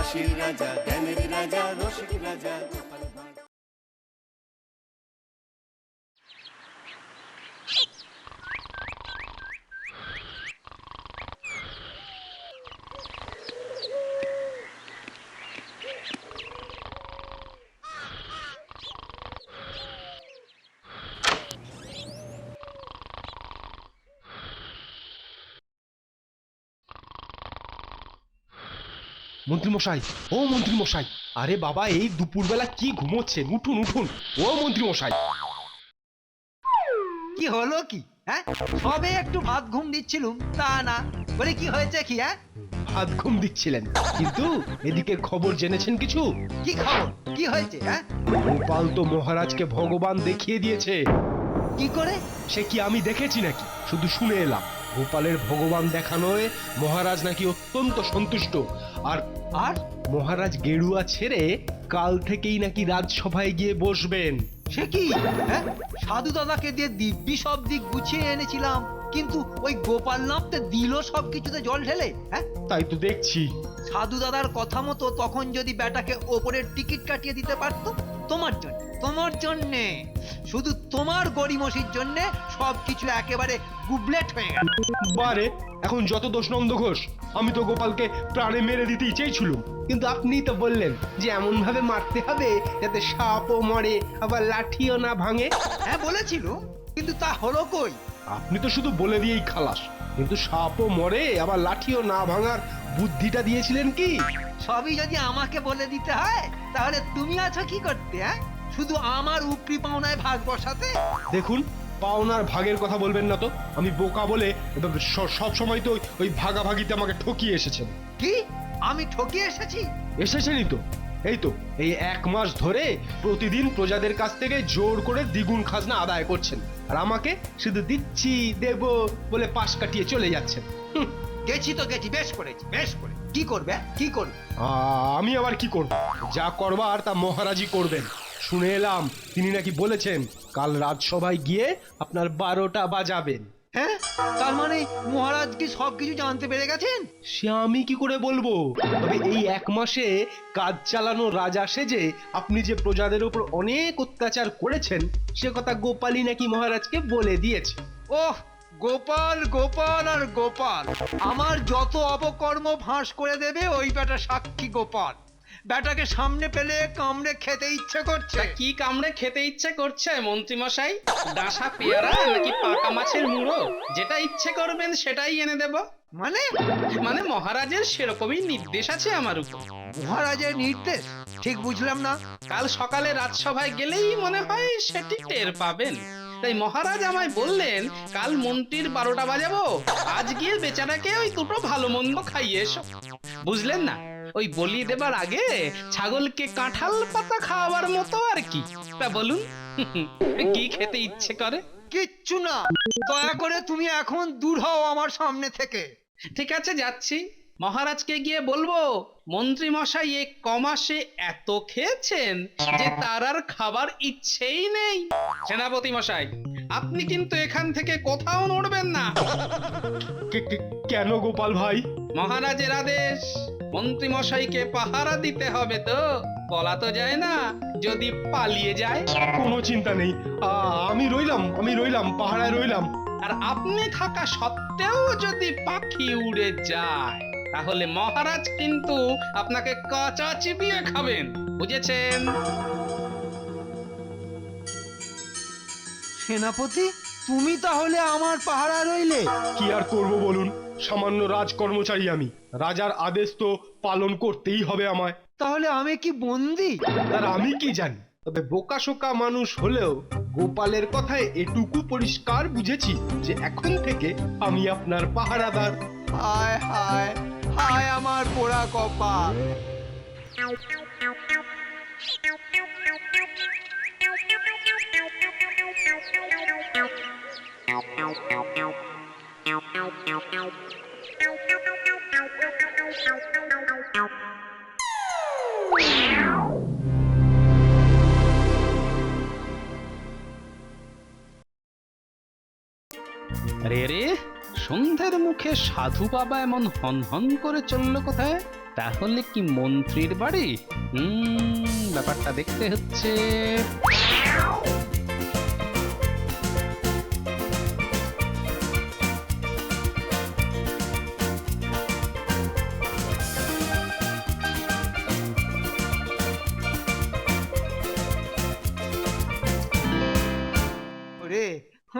হাসির রাজা, জ্ঞানের রাজা, রসিক রাজা গোপাল ভাঁড়। মন্ত্রী মশাই, ও মন্ত্রী মশাই, আরে বাবা এই দুপুরবেলা কি ঘুমোচ্ছেন? উঠুন উঠুন, ও মন্ত্রী মশাই। কি হলো কি? হ্যাঁ, সবে একটু ভাত ঘুম দিচ্ছিলুম, তা না বলে কি হয়েছে কি? হ্যাঁ, হাত ঘুম দিচ্ছিলেন, কিন্তু এদিকে খবর জেনেছেন কিছু? কি খবর? কি হয়েছে? হ্যাঁ, গোপাল তো মহারাজকে ভগবান দেখিয়ে দিয়েছে। কি করে? সে কি আমি দেখেছি নাকি, শুধু শুনে এলাম। গোপালের ভগবান দেখানোয় মহারাজ নাকি অত্যন্ত সন্তুষ্ট। আর আর মহারাজ গেরুয়া ছেড়ে কাল থেকেই নাকি রাজসভায় গিয়ে বসবেন। সে কি? হ্যাঁ, সাধু দাদাকে দিয়ে দিব্যি সব দিক গুছিয়ে এনেছিলাম, কিন্তু ওই গোপাল নামতে দিল সব কিছুতে জল ঢেলে। হ্যাঁ, তাই তো দেখছি। সাধু দাদার কথা মতো তখন যদি বেটাকে ওপরের টিকিট কাটিয়ে দিতে পারতো, তোমার জন্য, তোমার জন্যে, শুধু তোমার গড়িমসির জন্য সবকিছু একেবারে গুবলেট হয়ে গেল। বারে, এখন যত দোষ নন্দ ঘোষ। আমি তো গোপালকে প্রাণে মেরে দিতেই চেয়েছিলুম, কিন্তু আপনিই তো বললেন যে এমন ভাবে মারতে হবে যাতে সাপও মরে আবার লাঠিও না ভাঙে। হ্যাঁ বলেছিল, কিন্তু তা হলো কই? আপনি তো শুধু বলে দিয়েই খালাস, কিন্তু সাপও মরে আবার লাঠিও না ভাঙার বুদ্ধিটা দিয়েছিলেন কি? সবই যদি আমাকে বলে দিতে হয়, তাহলে তুমি আছো কি করতে? হ্যাঁ, শুধু আমার উপরি পাওনায় ভাগ বসাতে। দেখুন, পাওনার ভাগের কথা বলবেন না তো। আমি বোকা বলে সব সময় তো ওই ভাগাভাগিতে আমাকে ঠকিয়ে এসেছেন। কি? আমি ঠকিয়ে এসেছি? এসেছেনই তো। এই তো এই 1 মাস ধরে প্রতিদিন প্রজাদের কাছ থেকে জোর করে দ্বিগুণ খাজনা আদায় করছেন, আর আমাকে শুধু দিচ্ছি দেব বলে পাশ কাটিয়ে চলে যাচ্ছেন। হুঁ, গেছি তো গেছি, বেশ করেছি, বেশ করে। কি করবে? কি করবে? আমি আবার কি করব? যা করবার তা মহারাজই করবেন। শুনে এলাম তিনি নাকি বলেছেন কাল রাজসভায় গিয়ে আপনার 12টা বাজাবেন। হ্যাঁ, তার মানে মহারাজ কি সবকিছু জানতে পেরে গেছেন? সে আমি কি করে বলবো? তবে এই 1 মাসে কাজ চালানো রাজা সেজে আপনি যে প্রজাদের উপর অনেক অত্যাচার করেছেন সে কথা গোপালই নাকি মহারাজকে বলে দিয়েছে। ওহ, গোপাল গোপাল আর গোপাল! আমার যত অপকর্ম ফাঁস করে দেবে ওই বেটা সাক্ষী গোপাল। বেটাকে সামনে পেলে কামড়ে খেতে ইচ্ছে করছে। কি কামড়ে খেতে ইচ্ছে করছে মন্ত্রী মশাই? ডাসা পেয়ারা নাকি পাকা মাছের মুড়ো? যেটা ইচ্ছে করবেন সেটাই এনে দেব। মানে? মানে মহারাজের সেরকমই নির্দেশ আছে আমার উপর। মহারাজের নির্দেশ? ঠিক বুঝলাম না। কাল সকালে রাজসভায় গেলেই মনে হয় সেটি টের পাবেন। তাই মহারাজ আমায় বললেন কাল মন্ত্রীর 12টা বাজাবো, আজ গিয়ে বেচারাকে ওই দুটো ভালো মন্দ খাইয়ে এসো। বুঝলেন না? ওই বলি দেবার আগে ছাগলকে কাঁঠাল পাতা খাওয়াবার মতো আর কি। তা বলুন কি খেতে ইচ্ছে করে? কিচ্ছু না, দয়া করে তুমি এখন দূর হও আমার সামনে থেকে। ঠিক আছে, যাচ্ছি। মহারাজকে গিয়ে বলবো মন্ত্রী মশাই এ কমাসে এত খেয়েছেন যে তার আর খাবার ইচ্ছেই নেই। সেনাপতি মশাই, আপনি কিন্তু এখান থেকে কোথাও নড়বেন না। কেন গোপাল ভাই? মহারাজের আদেশ, মন্ত্রী মশাইকে পাহারা দিতে হবে তো। বলা তো যায় না, যদি পালিয়ে যায়। কোনো চিন্তা নেই, আমি রইলাম পাহারায় রইলাম। আর আপনি থাকা সত্ত্বেও যদি পাখি উড়ে যায় তাহলে মহারাজ কিন্তু আপনাকে কাঁচা চিবিয়ে খাবেন, বুঝেছেন? সেনাপতি, তুমি তাহলে আমার পাহারা রইলে? কি আর করব বলুন, সামান্য রাজ কর্মচারী আমি। রাজার আদেশ তো পালন করতেই হবে আমায়। তাহলে আমি কি বন্দি? আর আমি কি জানি, তবে বোকাশোকা মানুষ হলেও গোপালের কথায় এটুকু পরিষ্কার বুঝেছি যে এখন থেকে আমি আপনার পাহারাদার। হায় হায় হায় আমার পোড়া কপাল! রে রে, সন্ধ্যের মুখে সাধু বাবা এমন হন হন করে চললো কোথায়? তাহলে কি মন্ত্রীর বাড়ি? ব্যাপারটা দেখতে হচ্ছে। ওরে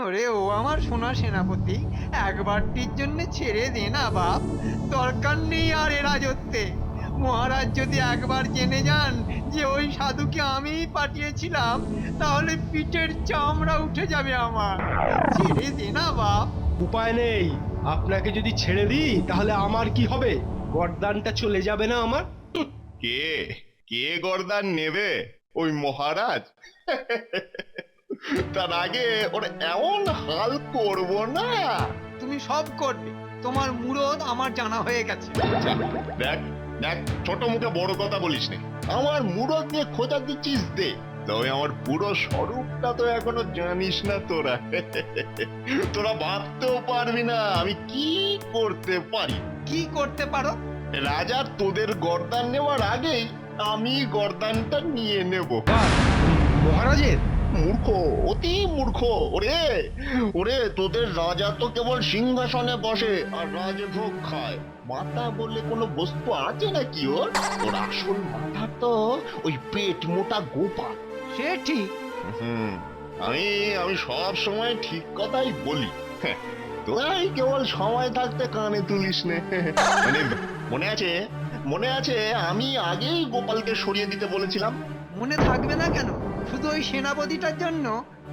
ওরে ও আমার সোনা সেনাপতি, একবারটির জন্য ছেড়ে দে না বাপ। দরকার নেই আর এ রাজত্বে। মহারাজ যদি একবার জেনে যান যে ওই সাধুকে আমিই পাঠিয়েছিলাম, তাহলে পিঠের চামড়া উঠে যাবে আমার। ছেড়ে দে না বাপ। উপায় নেই, আপনাকে যদি ছেড়ে দিই তাহলে আমার কি হবে? গর্দানটা চলে যাবে না আমার? কে কে গর্দান নেবে? ওই মহারাজ? তার আগে ওর এমন হাল করব না। তুমি সব করবে, তোমার মুরদ আমার জানা হয়ে গেছে। দেখ দেখ, ছোট মুখে বড় কথা বলিস না। আমার মুরদ নিয়ে খোঁজা দিচ্ছিস দে, তবে আমার পুরো স্বরূপটা তো এখনো জানিস না তোরা। তোরা ভাবতেও পারবি না আমি কি করতে পারি। কি করতে পারো? রাজার তোদের গর্দান নেওয়ার আগেই আমি গর্দানটা নিয়ে নেব। মহারাজের? মূর্খ, অতি মূর্খ। ওরে ওরে, তোদের রাজা তো কেবল সিংহাসনে বসে আর রাজভোগ খায়। মাথা বলে কোনো বস্তু আছে নাকি ওর? ওর আসল মাথা তো ওই পেট মোটা গোপাল। সে ঠিক। হুম, আমি আমি সব সময় ঠিক কথাই বলি। তোরাই কেবল সময় থাকতে কানে তুলিস নে। মানে মনে আছে আমি আগেই গোপালকে সরিয়ে দিতে বলেছিলাম। মনে থাকবে না কেন? শুধু ওই সেনাপতিটার জন্য?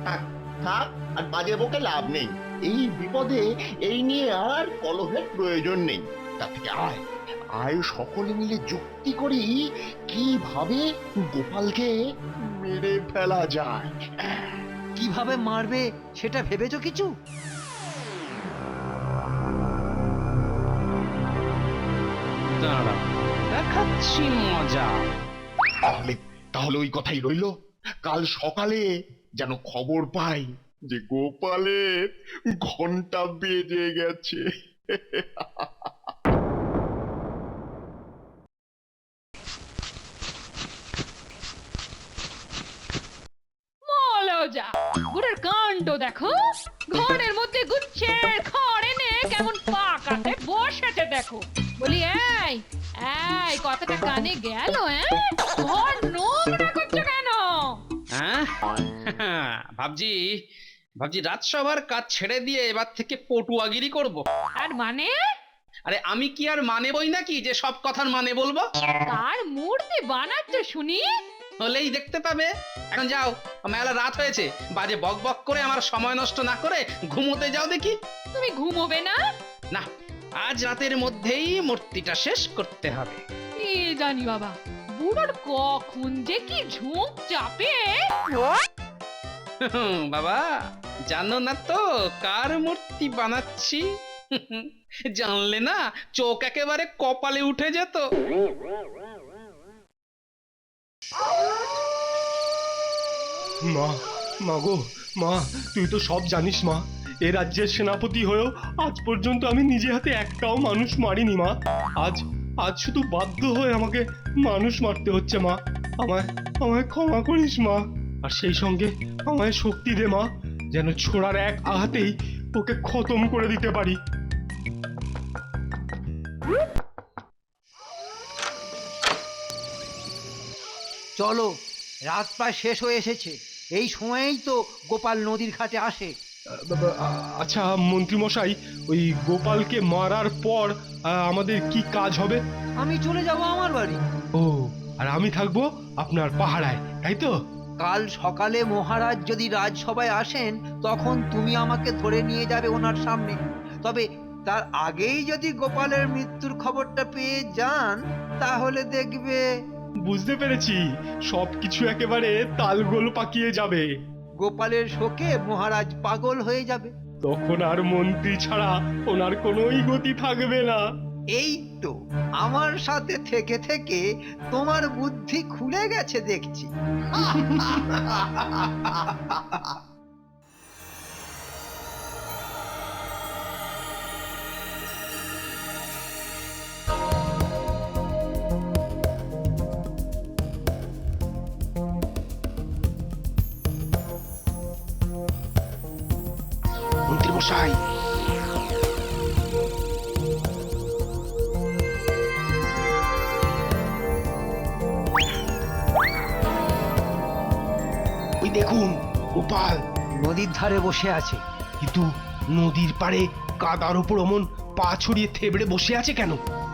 থাক থাক, আর বাজে বকে লাভ নেই। এই বিপদে এই নিয়ে আর কলহের প্রয়োজন নেই। তার থেকে আয় আয় সকলে মিলে যুক্তি করি কিভাবে গোপালকে মেরে ফেলা যায়। কিভাবে মারবে সেটা ভেবেছো কিছু? দাঁড়া, দেখাচ্ছি মজা। তাহলে তাহলে ওই কথাই রইল, কাল সকালে যেন খবর পাই যে গোপালের ঘন্টা বেজে গেছে। মলজা বুড়ের কাণ্ড দেখো, ঘরের মধ্যে গুচ্ছের খড় এনে কেমন পাকাতে বসেছে দেখো। বলি এই এই কথাটা কানে গেল? ঘর নোংরা করছো কেন? হ্যাঁ, ভাবছি ভাবছি রাজসভার কাজ ছেড়ে দিয়ে এবার থেকে পটুয়াগিরি করব। আর মানে? আরে আমি কি আর মানে বই নাকি যে সব কথার মানে বলবো? তার মূর্তি বানাচ্ছে শুনি। হলেই দেখতে পাবে। এখন যাও, মেলা রাত হয়েছে, বাজে বক বক করে আমার সময় নষ্ট না করে ঘুমোতে যাও দেখি। তুমি ঘুমোবে না? না, আজ রাতের মধ্যেই মূর্তিটা শেষ করতে হবে। কি জানি বাবা, বুড়োর কখন যে কি ঝোঁক চাপে। বাবা, জানো না তো কার মূর্তি বানাচ্ছি? জানলে না চোখ একেবারে কপালে উঠে যেত। মা, মা গো মা, তুই তো সব জানিস মা। এ রাজ্যের সেনাপতি হয়েও আজ পর্যন্ত আমি নিজে হাতে একটাও মানুষ মারিনি মা। আজ আজ শুধু বাধ্য হয়ে আমাকে মানুষ মারতে হচ্ছে মা। আমায় আমায় ক্ষমা করিস মা। আর সেই সঙ্গে আমায় শক্তি দে মা, যেন ছোড়ার এক আঘাতেই ওকে খতম করে দিতে পারি। চলো, রাত প্রায় শেষ হয়ে এসেছে। এই সময়েই তো গোপাল নদীর ঘাটে আসে। আচ্ছা মন্ত্রী মশাই, ওই গোপালকে মারার পর আমাদের কি কাজ হবে? আমি চলে যাব আমার বাড়ি। ও, আর আমি থাকবো আপনার পাহারায়, তাই তো? কাল সকালে মহারাজ যদি রাজসভায় আসেন, তখন তুমি আমাকে ধরে নিয়ে যাবে ওনার সামনে। তবে তার আগেই যদি গোপালের মৃত্যুর খবরটা পেয়ে যান, তাহলে দেখবে। বুঝতে পেরেছি, সবকিছু একেবারে তালগোল পাকিয়ে যাবে। গোপালের শোকে মহারাজ পাগল হয়ে যাবে। তখন আর মন্ত্রী ছাড়া ওনার কোনোই গতি থাকবে না। এই তো, আমার সাথে থেকে থেকে তোমার বুদ্ধি খুলে গেছে দেখছি। মশাই। ওই দেখুন গোপাল নদীর ধারে বসে আছে। কিন্তু নদীর পাড়ে কাদার উপর অমন পা ছড়িয়ে থেবড়ে বসে আছে কেন?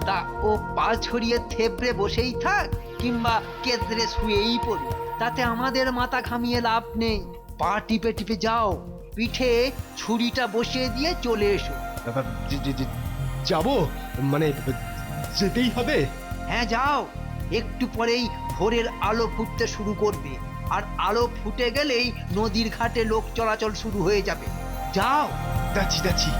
তা ও পা ছড়িয়ে থেবড়ে বসেই থাক কিংবা কেদরে শুয়েই পড়ুক, তাতে আমাদের মাথা ঘামিয়ে লাভ নেই। পা টিপে টিপে যাও, পিঠে ছুরিটা বসিয়ে দিয়ে চলে এসো। যাবো মানে যেতেই হবে? হ্যাঁ যাও, একটু পরেই ভোরের আলো ফুটতে শুরু করবে, আর আলো ফুটে গেলেই নদীর ঘাটে লোক চলাচল শুরু হয়ে যাবে। যাও। যাচ্ছি যাচ্ছি।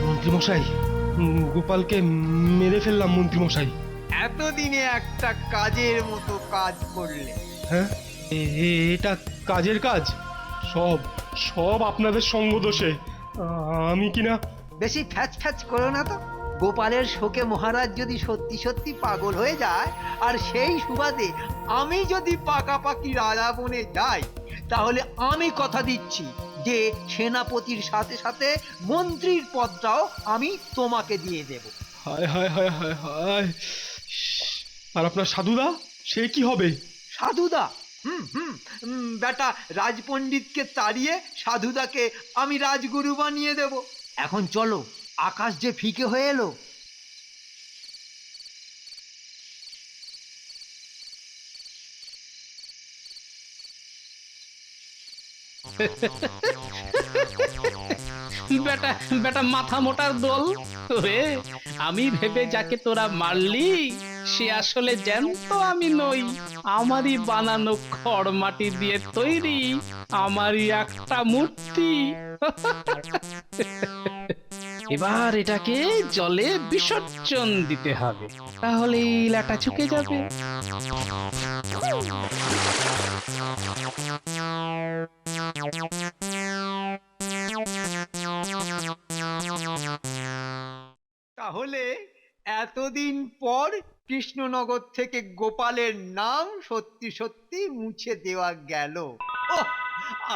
মন্ত্রীমশাই, গোপালকে মেরে ফেললাম মন্ত্রীমশাই। এতদিনে একটা কাজের মতো কাজ করলে। হ্যাঁ, এটা কাজের কাজ? সব সব আপনাদের সঙ্গ দোষে। আমি কিনা বেশি ফ্যাচ ফ্যাচ করো না তো। গোপালের শোকে মহারাজ যদি সত্যি সত্যি পাগল হয়ে যায়, আর সেই সুবাদে আমি যদি পাকাপাকি রাজা বনে যাই, তাহলে আমি কথা দিচ্ছি যে সেনাপতির সাথে সাথে মন্ত্রীর পদটাও আমি তোমাকে দিয়ে দেব। হায় হায় হায় হায় হায়। আর আপনার সাধুদা, সে কি হবে? সাধুদা? বেটা রাজপণ্ডিতকে তাড়িয়ে সাধুদাকে আমি রাজগুরু বানিয়ে দেব। এখন চলো, আকাশ যে ফিকে হয়ে এলো। বেটা বেটা মাথা মোটার দল রে, আমি ভেবে যাকে তোরা মারলি সে আসলে জ্যান্ত আমি নই। আমারই বানানো খড় মাটি দিয়ে তৈরি আমারই একটা মূর্তি। এবার এটাকে জলে বিসর্জন দিতে হবে, তাহলেই লাটা চুকে যাবে। তাহলে এতদিন পর কৃষ্ণনগর থেকে গোপালের নাম সত্যি সত্যি মুছে দেওয়া গেল। ওহ,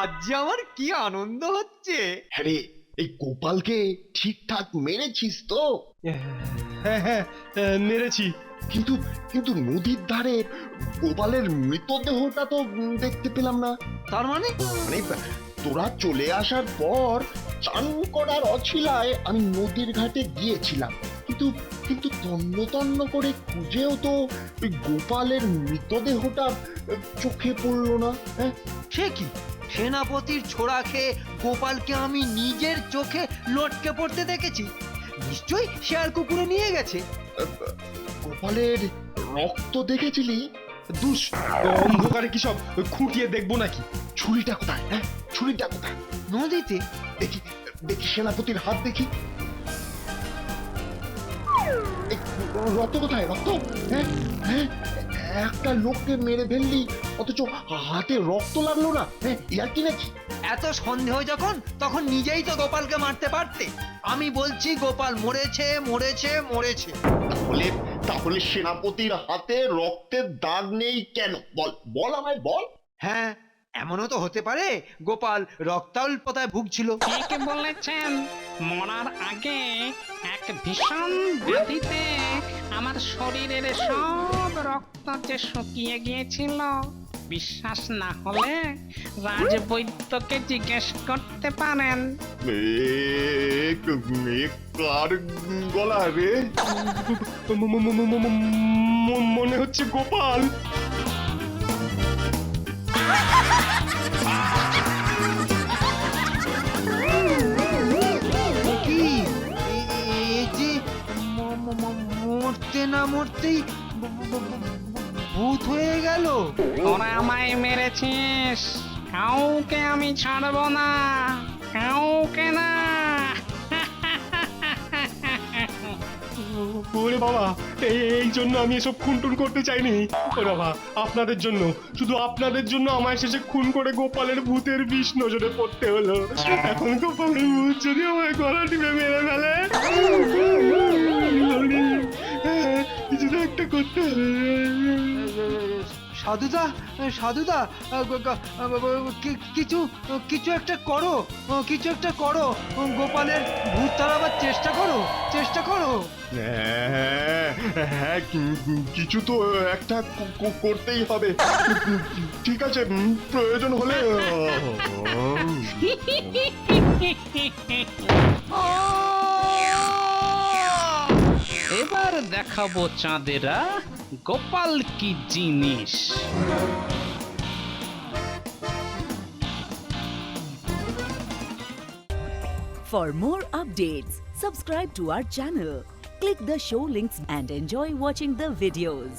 আজ যে আমার কি আনন্দ হচ্ছে। আরে এই গোপালকে ঠিকঠাক মেরেছিস তো? হ্যাঁ হ্যাঁ, মেরেছি। কিন্তু কিন্তু নদীর ধারে গোপালের মৃতদেহটা তো দেখতে পেলাম না। তার মানে মানে তোরা চলে আসার পর চান করার অছিলায় আমি নদীর ঘাটে গিয়েছিলাম, কিন্তু কিন্তু তন্ন তন্ন করে খুঁজেও তো ওই গোপালের মৃতদেহটা চোখে পড়লো না। হ্যাঁ, সে কি? সেনাপতির ছোড়া খেয়ে গোপালকে আমি নিজের চোখে লটকে পড়তে দেখেছি। নিশ্চয়ই শেয়াল কুকুরে নিয়ে গেছে। গোপালের রক্ত দেখেছিলি? দুষ, অন্ধকারে কি সব খুঁটিয়ে দেখবো নাকি? ছুরিটা কোথায়? হ্যাঁ, ছুরিটা কোথায়? নদীতে। দেখি দেখি সেনাপতির হাত দেখি। এই রক্ত কোথায়? রক্ত? হ্যাঁ হ্যাঁ, একটা লোককে মেরে ফেললি অথচ হাতে রক্ত লাগলো না। হ্যাঁ, ইয়ার কি নাকি? এত সন্দেহ যখন, তখন নিজেই তো গোপালকে মারতে পারতে। আমি বলছি গোপাল মরেছে মরেছে মরেছে। তাহলে তাহলে সেনাপতির হাতে রক্তের দাগ নেই কেন? বল বল আমায় বল। হ্যাঁ, এমনও তো হতে পারে গোপাল রক্তাল্পতায় ভুগছিল। ঠিক বলেছেন, মরার আগে এক ভীষণ ব্যাধিতে আমার শরীরের সব রক্ত যে শুকিয়ে গিয়েছিল। বিশ্বাস না হলে রাজবৈদ্যকে জিজ্ঞেস করতে পারেন। কার গলা রে? মনে হচ্ছে গোপাল। কি? এই যে ভূত হয়ে গেল। তোরা আমায় মেরেছিস, কাউকে আমি ছাড়বো না, কাউকে না। ওরে বাবা, এই জন্য আমি এসব খুনটুন করতে চাইনি। ওরে বাবা, আপনাদের জন্য, শুধু আপনাদের জন্য আমায় শেষে খুন করে গোপালের ভূতের বিষ নজরে পড়তে হলো। এখন গোপালের ভূত যদি আমায় গলা টিপে মেরে ফেলে, কিছু তো একটা করতে হবে। সাধুদা, সাধুদা, কিছু কিছু একটা করো, কিছু একটা করো, গোপালের ভূত তাড়াবার চেষ্টা করো, চেষ্টা করো। হ্যাঁ, হ্যাঁ, কিছু তো একটা করতেই হবে। ঠিক আছে, প্রয়োজন হলে এবার দেখাবো চাঁদেরা গোপাল কি জিনিস। For more updates, subscribe to our channel, click the show links and enjoy watching the videos.